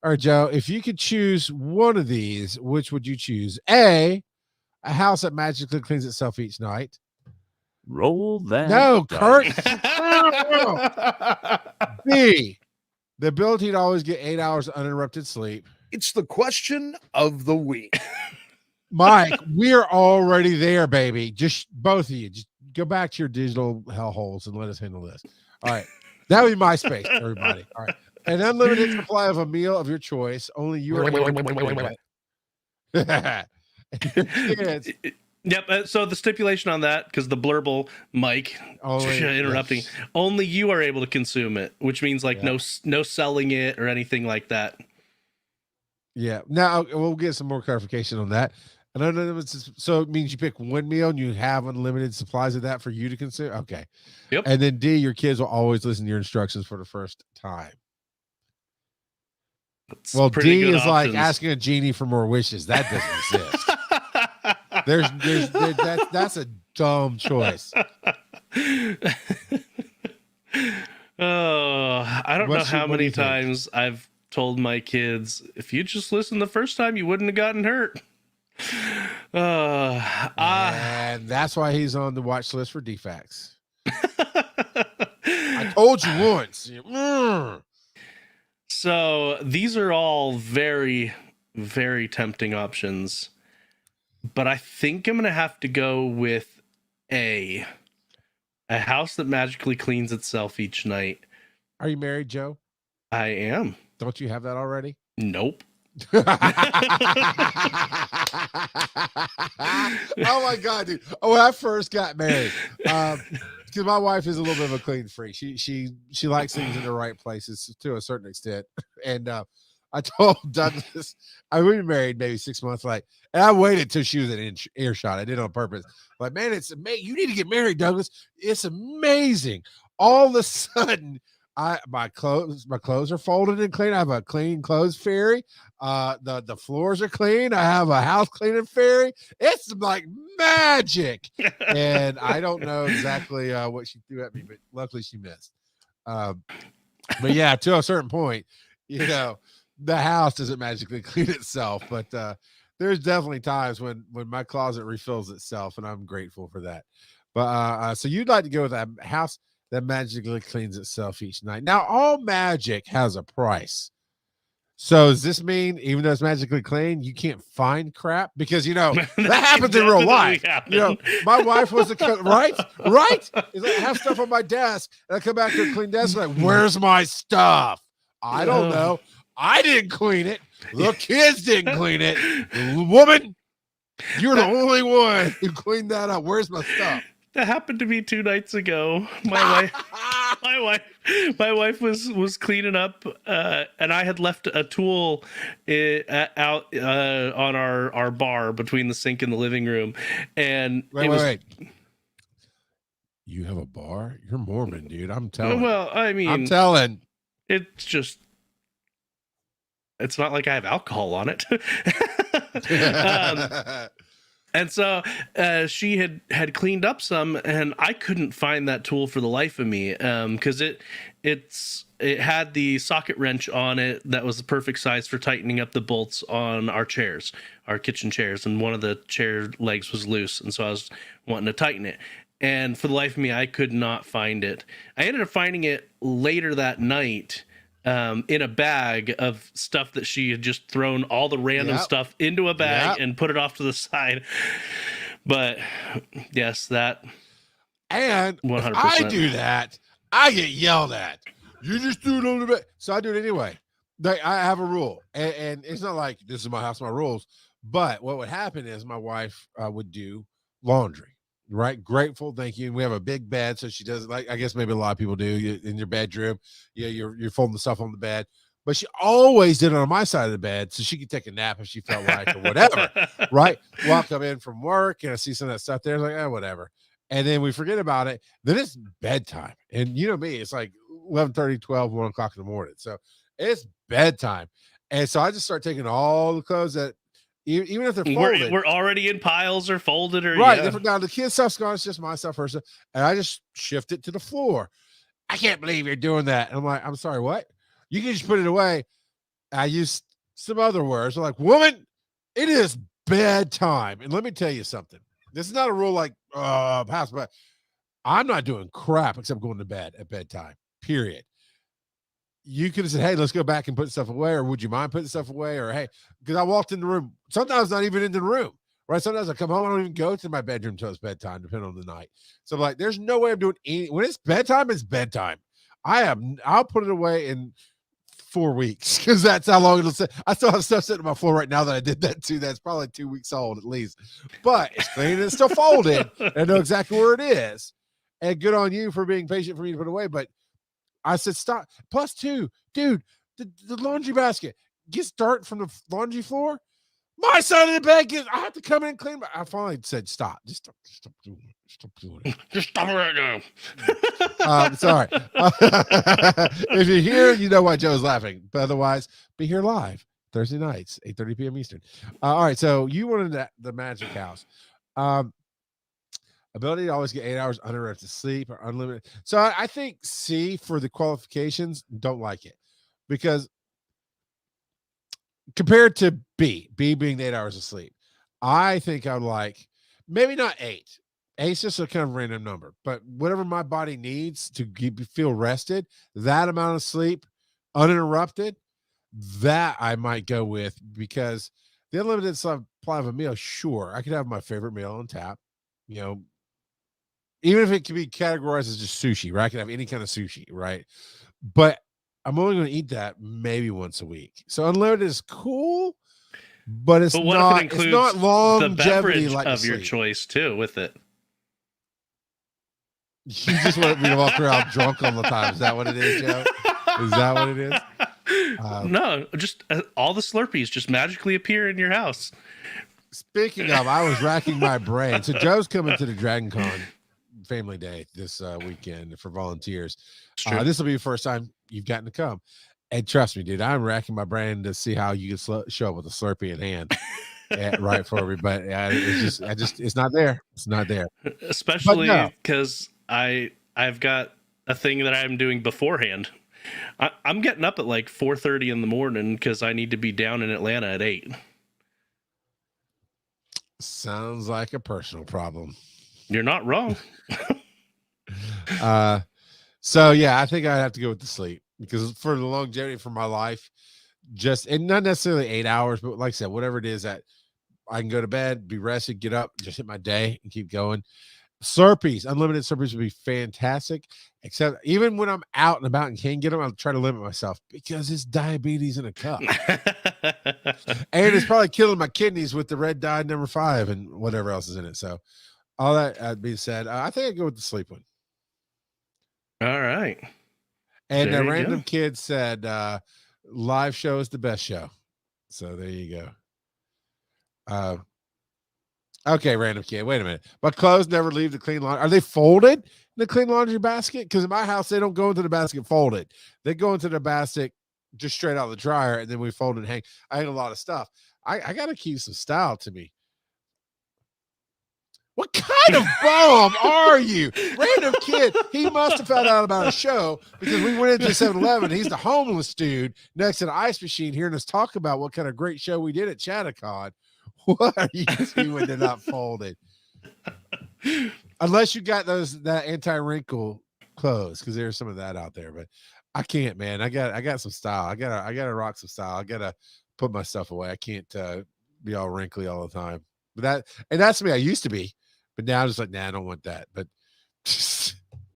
All right, Joe, if you could choose one of these, which would you choose? A house that magically cleans itself each night. Roll that. No, Kurt. dice. B, the ability to always get 8 hours of uninterrupted sleep. It's the question of the week. Mike, we're already there, baby. Just both of you, just go back to your digital hellholes and let us handle this. All right. That would be my space, everybody. All right. An unlimited supply of a meal of your choice. Only you are kids. Yep. So the stipulation on that, because the blurble, Mike, interrupting, only you are able to consume it, which means like no selling it or anything like that. Yeah. Now we'll get some more clarification on that. And I know so it means you pick one meal and you have unlimited supplies of that for you to consume. Okay. Yep. And then D, your kids will always listen to your instructions for the first time. That's well, D is options. like asking a genie for more wishes. That doesn't exist. That's a dumb choice. Oh, I don't know how many times I've told my kids, if you just listened the first time, you wouldn't have gotten hurt. And that's why he's on the watch list for defects. I told you once. So these are all very, very tempting options, but I think I'm going to have to go with a house that magically cleans itself each night. Are you married, Joe? I am. Don't you have that already? Nope. Oh my God, dude. When I first got married, because my wife is a little bit of a clean freak. She likes things in the right places to a certain extent. And I told Douglas, I was married maybe 6 months, and I waited till she was in earshot. I did it on purpose. Like, man, it's amazing. You need to get married, Douglas. It's amazing. All of a sudden, my clothes are folded and clean. I have a clean clothes fairy. The floors are clean. I have a house cleaning fairy. It's like magic. And I don't know exactly what she threw at me, but luckily she missed. But yeah, to a certain point, the house doesn't magically clean itself. But there's definitely times when my closet refills itself, and I'm grateful for that. But so you'd like to go with a house that magically cleans itself each night. Now, all magic has a price. So does this mean even though it's magically clean, you can't find crap? Because, that happens in real life. My wife was right? Is I have stuff on my desk, and I come back to a clean desk, like, where's my stuff? I don't know. I didn't clean it. The kids didn't clean it. Woman, you're the only one who cleaned that up. Where's my stuff? That happened to me 2 nights ago. My wife was cleaning up, and I had left a tool out on our bar between the sink and the living room. And wait. You have a bar? You're Mormon, dude. I'm telling. Well, I mean, I'm telling. It's not like I have alcohol on it. And so she had cleaned up some, and I couldn't find that tool for the life of me, because it had the socket wrench on it that was the perfect size for tightening up the bolts on our kitchen chairs, and one of the chair legs was loose, and so I was wanting to tighten it. And for the life of me, I could not find it. I ended up finding it later that night, in a bag of stuff that she had just thrown all the random stuff into a bag and put it off to the side. But yes, that. And 100%. If I do that, I get yelled at. You just do it on the bed. So I do it anyway. I have a rule, and it's not like this is my house, my rules. But what would happen is my wife would do laundry. Right. Grateful. Thank you. And we have a big bed. So she does, like, I guess maybe a lot of people do in your bedroom. Yeah. You're folding the stuff on the bed, but she always did it on my side of the bed so she could take a nap if she felt like or whatever. Right. Well, I'll come in from work and I see some of that stuff there. It's like, whatever. And then we forget about it. Then it's bedtime. And you know me, it's like 11:30, 12, 1 o'clock in the morning. So it's bedtime. And so I just start taking all the clothes that, even if they're folded, we're already in piles or folded or right. Now the kids' stuff's gone. It's just my stuff first, and I just shift it to the floor. I can't believe you're doing that. And I'm like, I'm sorry, what? You can just put it away. I used some other words like, woman, it is bedtime. And let me tell you something. This is not a rule like pass, but I'm not doing crap except going to bed at bedtime. Period. You could have said, hey, let's go back and put stuff away, or would you mind putting stuff away? Or hey, because I walked in the room, sometimes not even in the room, right? Sometimes I come home, I don't even go to my bedroom until it's bedtime, depending on the night. So I'm like, there's no way I'm doing any when it's bedtime, it's bedtime. I'll put it away in 4 weeks because that's how long it'll sit. I still have stuff sitting on my floor right now that I did that too. That's probably 2 weeks old at least, but it's clean and it's still folded. And I know exactly where it is. And good on you for being patient for me to put away. But I said, stop. Plus two, dude, the laundry basket gets dirt from the laundry floor. My side of the bed gets, I have to come in and clean. I finally said, stop. Just stop doing it. Stop doing it. Just stop it right now. Sorry. If you're here, you know why Joe's laughing. But otherwise, be here live Thursday nights, 8:30 p.m. Eastern. All right. So you wanted the magic house. Ability to always get 8 hours uninterrupted sleep or unlimited. So I think C for the qualifications, don't like it because compared to B being the 8 hours of sleep, I think I'd like maybe not 8. 8's just a kind of random number, but whatever my body needs to feel rested, that amount of sleep uninterrupted, that I might go with because the unlimited supply of a meal, sure, I could have my favorite meal on tap, you know, even if it can be categorized as just sushi, right? I can have any kind of sushi, right? But I'm only going to eat that maybe once a week. So unlimited is cool, but it's what not. if it includes it's not the longevity beverage like of your sleep. choice too with it? You just want me to walk around drunk all the time. Is that what it is, Joe? Is that what it is? No, just all the Slurpees just magically appear in your house. Speaking of, I was racking my brain. So Joe's coming to the Dragon Con Family Day this weekend for volunteers. This will be the first time you've gotten to come. And trust me, dude, I'm racking my brain to see how you can show up with a Slurpee in hand. Right for everybody. It's not there. It's not there. Especially because I've got a thing that I'm doing beforehand. I'm getting up at like 4:30 in the morning because I need to be down in Atlanta at 8. Sounds like a personal problem. You're not wrong. So yeah, I think I'd have to go with the sleep because for the longevity for my life, and not necessarily 8 hours, but like I said, whatever it is that I can go to bed, be rested, get up, just hit my day and keep going. Slurpees, unlimited Slurpees would be fantastic. Except even when I'm out and about and can't get them, I'll try to limit myself because it's diabetes in a cup. And it's probably killing my kidneys with the red dye number 5 and whatever else is in it. So all that being said, I think I'd go with the sleep one. All right. And a random kid said live show is the best show. So there you go. Okay, random kid. Wait a minute. But clothes never leave the clean laundry. Are they folded in the clean laundry basket? Because in my house, they don't go into the basket folded. They go into the basket just straight out of the dryer, and then we fold and hang. I hang a lot of stuff. I got to keep some style to me. What kind of bum are you? Random kid. He must have found out about a show because we went into 7-Eleven. He's the homeless dude next to the ice machine hearing us talk about what kind of great show we did at Chattacon. What are you doing when they're not folded? Unless you got that anti-wrinkle clothes, because there's some of that out there. But I can't, man. I got some style. I gotta rock some style. I gotta put my stuff away. I can't be all wrinkly all the time. But that's me. I used to be, but now I'm just like, nah, I don't want that. But